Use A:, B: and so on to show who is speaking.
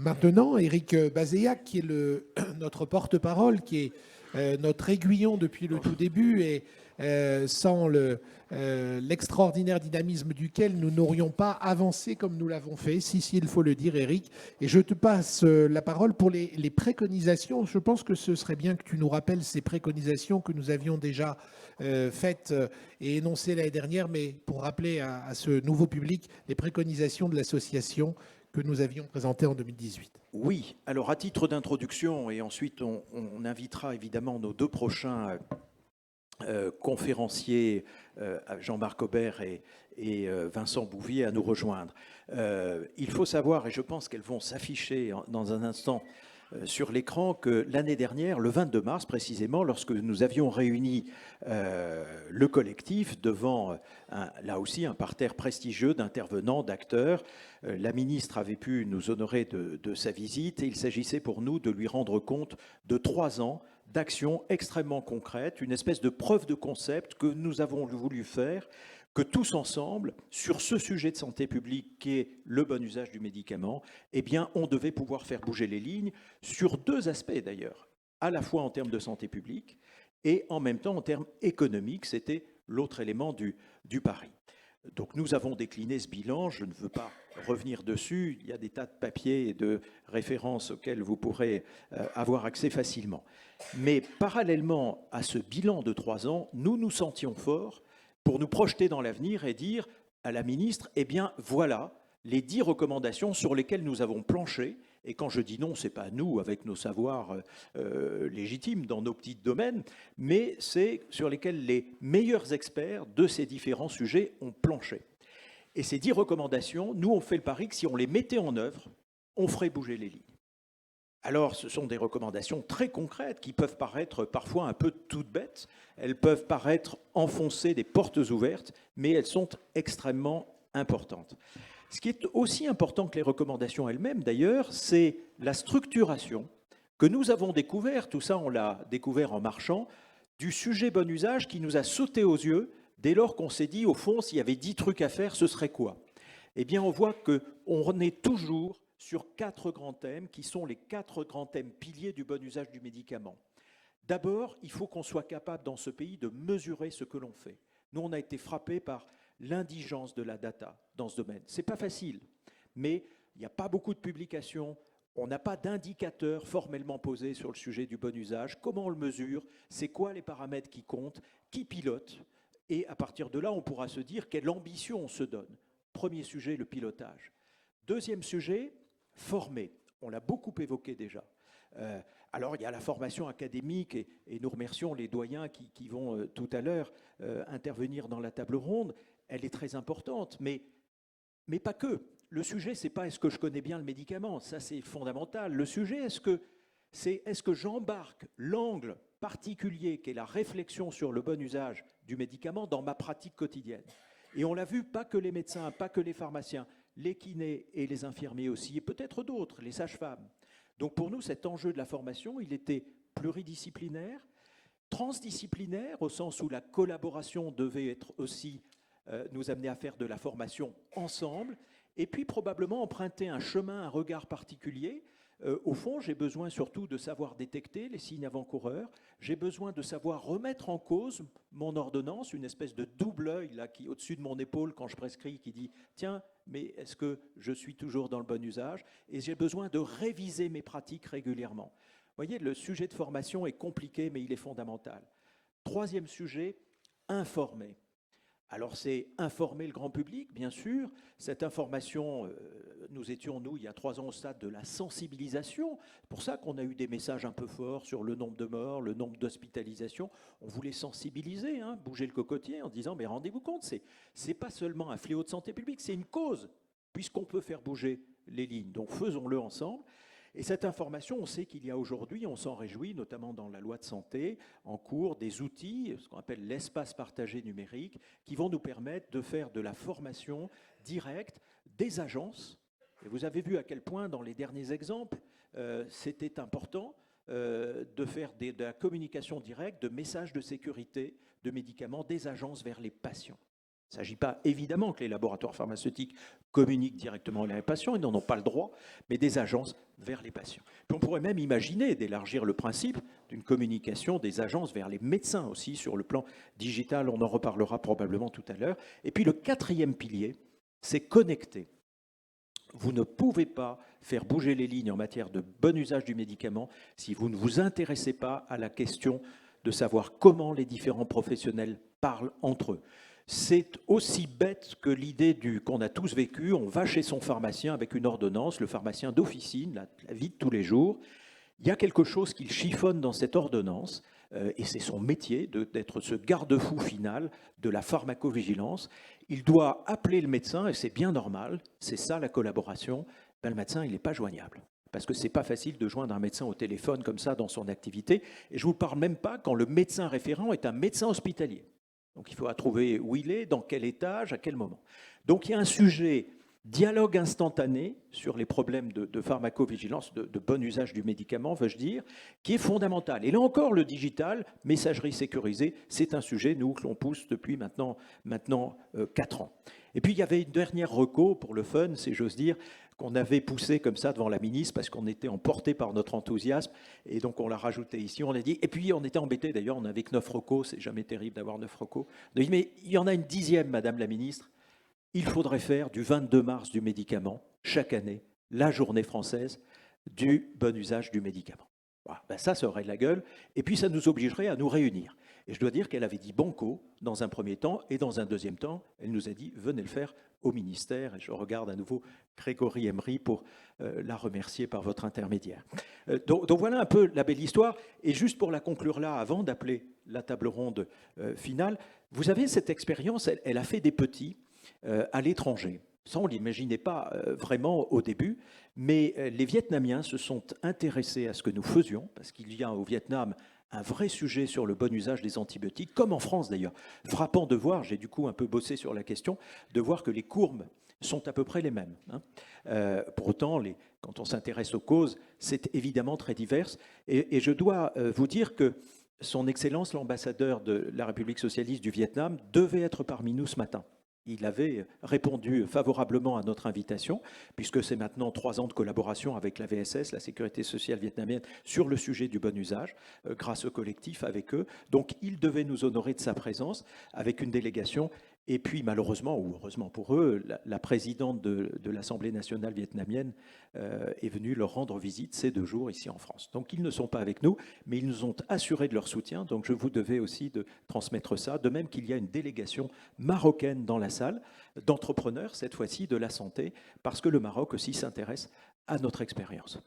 A: Maintenant, Éric Bazéac, qui est notre porte-parole, qui est notre aiguillon depuis le tout début et sans l'extraordinaire dynamisme duquel nous n'aurions pas avancé comme nous l'avons fait. Si, il faut le dire, Éric. Et je te passe la parole pour les préconisations. Je pense que ce serait bien que tu nous rappelles ces préconisations que nous avions déjà faites et énoncées l'année dernière, mais pour rappeler à ce nouveau public les préconisations de l'association que nous avions présentées en 2018.
B: Oui, alors à titre d'introduction, et ensuite on invitera évidemment nos deux prochains conférenciers, Jean-Marc Aubert et Vincent Bouvier, à nous rejoindre. Il faut savoir, et je pense qu'elles vont s'afficher dans un instant sur l'écran, que l'année dernière, le 22 mars précisément, lorsque nous avions réuni le collectif devant, là aussi, un parterre prestigieux d'intervenants, d'acteurs, la ministre avait pu nous honorer de sa visite et il s'agissait pour nous de lui rendre compte de 3 ans d'actions extrêmement concrètes, une espèce de preuve de concept que nous avons voulu faire, que tous ensemble, sur ce sujet de santé publique qui est le bon usage du médicament, eh bien, on devait pouvoir faire bouger les lignes sur 2 aspects d'ailleurs, à la fois en termes de santé publique et en même temps en termes économiques, c'était l'autre élément du pari. Donc nous avons décliné ce bilan, je ne veux pas revenir dessus, il y a des tas de papiers et de références auxquels vous pourrez avoir accès facilement. Mais parallèlement à ce bilan de 3 ans, nous nous sentions forts pour nous projeter dans l'avenir et dire à la ministre, eh bien voilà les 10 recommandations sur lesquelles nous avons planché. Et quand je dis non, ce n'est pas nous avec nos savoirs légitimes dans nos petits domaines, mais c'est sur lesquels les meilleurs experts de ces différents sujets ont planché. Et ces 10 recommandations, nous on fait le pari que si on les mettait en œuvre, on ferait bouger les lignes. Alors, ce sont des recommandations très concrètes qui peuvent paraître parfois un peu toutes bêtes. Elles peuvent paraître enfoncer des portes ouvertes, mais elles sont extrêmement importantes. Ce qui est aussi important que les recommandations elles-mêmes, d'ailleurs, c'est la structuration que nous avons découvert, tout ça on l'a découvert en marchant, du sujet bon usage qui nous a sauté aux yeux dès lors qu'on s'est dit, au fond, s'il y avait 10 trucs à faire, ce serait quoi? Eh bien, on voit qu'on est toujours sur 4 grands thèmes qui sont les 4 grands thèmes piliers du bon usage du médicament. D'abord, il faut qu'on soit capable dans ce pays de mesurer ce que l'on fait. Nous, on a été frappés par l'indigence de la data dans ce domaine. Ce n'est pas facile, mais il n'y a pas beaucoup de publications, on n'a pas d'indicateurs formellement posés sur le sujet du bon usage. Comment on le mesure? C'est quoi les paramètres qui comptent? Qui pilote? Et à partir de là, on pourra se dire quelle ambition on se donne. Premier sujet, le pilotage. Deuxième sujet, former. On l'a beaucoup évoqué déjà. Alors, il y a la formation académique et nous remercions les doyens qui vont tout à l'heure intervenir dans la table ronde. Elle est très importante, mais pas que. Le sujet, c'est pas est-ce que je connais bien le médicament, ça c'est fondamental. Le sujet, est-ce que j'embarque l'angle particulier qui est la réflexion sur le bon usage du médicament dans ma pratique quotidienne. Et on l'a vu, pas que les médecins, pas que les pharmaciens, les kinés et les infirmiers aussi, et peut-être d'autres, les sages-femmes. Donc pour nous, cet enjeu de la formation, il était pluridisciplinaire, transdisciplinaire, au sens où la collaboration devait être aussi nous amener à faire de la formation ensemble, et puis probablement emprunter un chemin, un regard particulier. Au fond, j'ai besoin surtout de savoir détecter les signes avant-coureurs, j'ai besoin de savoir remettre en cause mon ordonnance, une espèce de double œil là, qui au-dessus de mon épaule quand je prescris, qui dit « Tiens, mais est-ce que je suis toujours dans le bon usage ?» Et j'ai besoin de réviser mes pratiques régulièrement. Vous voyez, le sujet de formation est compliqué, mais il est fondamental. Troisième sujet, informer. Alors c'est informer le grand public, bien sûr. Cette information, nous étions, il y a 3 ans, au stade de la sensibilisation. C'est pour ça qu'on a eu des messages un peu forts sur le nombre de morts, le nombre d'hospitalisations. On voulait sensibiliser, bouger le cocotier en disant, mais rendez-vous compte, c'est pas seulement un fléau de santé publique, c'est une cause, puisqu'on peut faire bouger les lignes. Donc faisons-le ensemble. Et cette information, on sait qu'il y a aujourd'hui, on s'en réjouit, notamment dans la loi de santé, en cours, des outils, ce qu'on appelle l'espace partagé numérique, qui vont nous permettre de faire de la formation directe des agences. Et vous avez vu à quel point, dans les derniers exemples, c'était important de faire de la communication directe, de messages de sécurité de médicaments des agences vers les patients. Il ne s'agit pas évidemment que les laboratoires pharmaceutiques communiquent directement vers les patients, ils n'en ont pas le droit, mais des agences vers les patients. Puis on pourrait même imaginer d'élargir le principe d'une communication des agences vers les médecins aussi sur le plan digital, on en reparlera probablement tout à l'heure. Et puis le quatrième pilier, c'est connecter. Vous ne pouvez pas faire bouger les lignes en matière de bon usage du médicament si vous ne vous intéressez pas à la question de savoir comment les différents professionnels parlent entre eux. C'est aussi bête que l'idée qu'on a tous vécu, on va chez son pharmacien avec une ordonnance, le pharmacien d'officine, la vie de tous les jours. Il y a quelque chose qu'il chiffonne dans cette ordonnance, et c'est son métier d'être ce garde-fou final de la pharmacovigilance. Il doit appeler le médecin, et c'est bien normal, c'est ça la collaboration. Ben, le médecin, il n'est pas joignable. Parce que ce n'est pas facile de joindre un médecin au téléphone comme ça dans son activité. Et je ne vous parle même pas quand le médecin référent est un médecin hospitalier. Donc il faudra trouver où il est, dans quel étage, à quel moment. Donc il y a un sujet dialogue instantané sur les problèmes de pharmacovigilance, de bon usage du médicament, veux-je dire, qui est fondamental. Et là encore, le digital, messagerie sécurisée, c'est un sujet, nous, que l'on pousse depuis maintenant 4 ans. Et puis il y avait une dernière reco pour le fun, si j'ose dire, qu'on avait poussé comme ça devant la ministre parce qu'on était emporté par notre enthousiasme et donc on l'a rajouté ici, on a dit, et puis on était embêté d'ailleurs, on n'avait que 9 recos, c'est jamais terrible d'avoir 9 recos. On a dit, mais il y en a une 10e, Madame la ministre, il faudrait faire du 22 mars du médicament, chaque année, la journée française du bon usage du médicament. Voilà, ben ça aurait de la gueule, et puis ça nous obligerait à nous réunir. Et je dois dire qu'elle avait dit banco dans un premier temps, et dans un deuxième temps, elle nous a dit venez le faire au ministère. Et je regarde à nouveau Grégory Emery pour la remercier par votre intermédiaire. Donc voilà un peu la belle histoire. Et juste pour la conclure là, avant d'appeler la table ronde finale, vous avez cette expérience, elle a fait des petits à l'étranger. Ça, on ne l'imaginait pas vraiment au début, mais les Vietnamiens se sont intéressés à ce que nous faisions, parce qu'il y a au Vietnam un vrai sujet sur le bon usage des antibiotiques, comme en France d'ailleurs. Frappant de voir, j'ai du coup un peu bossé sur la question, de voir que les courbes sont à peu près les mêmes. Pour autant, quand on s'intéresse aux causes, c'est évidemment très divers. Et je dois vous dire que son Excellence, l'ambassadeur de la République socialiste du Vietnam, devait être parmi nous ce matin. Il avait répondu favorablement à notre invitation, puisque c'est maintenant 3 ans de collaboration avec la VSS, la Sécurité sociale vietnamienne, sur le sujet du bon usage, grâce au collectif avec eux. Donc il devait nous honorer de sa présence avec une délégation. Et puis malheureusement, ou heureusement pour eux, la présidente de l'Assemblée nationale vietnamienne est venue leur rendre visite ces 2 jours ici en France. Donc ils ne sont pas avec nous, mais ils nous ont assuré de leur soutien. Donc je vous devais aussi de transmettre ça. De même qu'il y a une délégation marocaine dans la salle, d'entrepreneurs cette fois-ci de la santé, parce que le Maroc aussi s'intéresse à notre expérience.